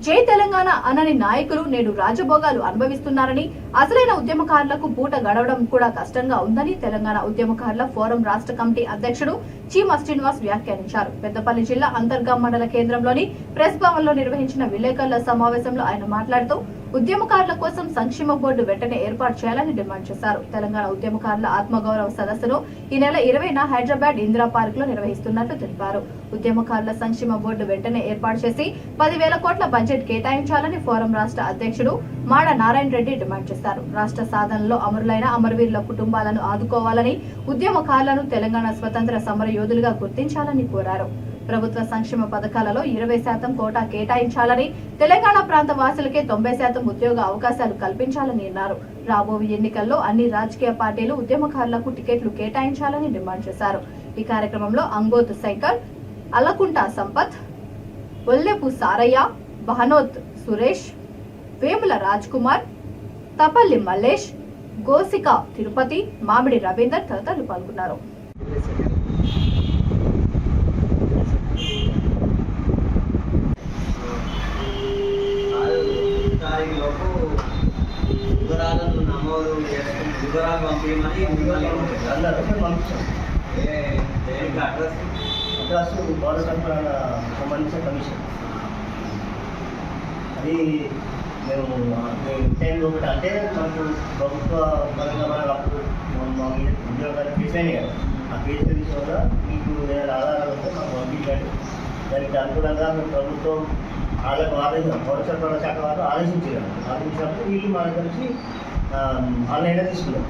జై తెలంగాణ అనని నాయకులు నేడు రాజభోగాలు అనుభవిస్తున్నారని, అసలైన ఉద్యమకారులకు పూట గడవడం కూడా కష్టంగా ఉందని తెలంగాణ ఉద్యమకారుల ఫోరం రాష్ట్ర కమిటీ అధ్యక్షుడు చీమ శ్రీనివాస్ వ్యాఖ్యానించారు. పెద్దపల్లి జిల్లా అంతర్గాం మండల కేంద్రంలోని ప్రెస్ భవన్ లో నిర్వహించిన విలేకరుల సమావేశంలో ఆయన మాట్లాడుతూ ఉద్యమకారుల కోసం సంక్షేమ బోర్డు వెంటనే ఏర్పాటు చేయాలని డిమాండ్ చేశారు. తెలంగాణ ఉద్యమకారుల ఆత్మగౌరవ సదస్సును ఈ నెల 20న హైదరాబాద్ ఇందిరా పార్క్ లో నిర్వహిస్తున్నట్లు తెలిపారు. ఉద్యమకారుల సంక్షేమ బోర్డు వెంటనే ఏర్పాటు చేసి 10,000 కోట్ల బడ్జెట్ కేటాయించాలని ఫోరం రాష్ట్ర అధ్యక్షుడు మాడ నారాయణ రెడ్డి డిమాండ్ చేశారు. రాష్ట్ర సాధనలో అమరులైన అమరవీరుల కుటుంబాలను ఆదుకోవాలని, ఉద్యమకారులను తెలంగాణ స్వతంత్ర సమర యోధులుగా గుర్తించాలని కోరారు. ప్రభుత్వ సంక్షేమ పథకాలలో 20% కోటా కేటాయించాలని, తెలంగాణ ప్రాంత వాసులకే 90% ఉద్యోగ అవకాశాలు కల్పించాలని అన్నారు. రాబోయే ఎన్నికల్లో అన్ని రాజకీయ పార్టీలు ఉద్యమకారులకు టికెట్లు కేటాయించాలని డిమాండ్ చేశారు. ఈ కార్యక్రమంలో అంగోత్ శంకర్, అల్లకుంట సంపత్, ఒల్లెపు సారయ్య, బహనోత్ సురేష్, వేముల రాజ్ కుమార్, తపల్లి మల్లేష్, గోసిక తిరుపతి, మామిడి రవీందర్ తదితరులు పాల్గొన్నారు. వివరాలను నమోదు చేసుకుని వివరాలు పంపించమని అడ్రస్ పౌర సరఫరాల సంబంధించిన కమిషన్ అది మేము టైం ఒకటి అంటే మనకు ప్రభుత్వ పరంగా మనకు అప్పుడు ఉద్యోగాలు కేసీఆర్ కదా, ఆ కేసీఆర్ విషయంలో మీకు ఏదైనా ఆధారాలు ఉంటే మాకు పంపించండి. దానికి అనుకూలంగా మేము ప్రభుత్వం వాళ్ళకు పౌర సరఫరాల శాఖ వాళ్ళు ఆదేశించినప్పుడు వీళ్ళు మా దగ్గర నుంచి ఆన్లైన్లో తీసుకున్నాం.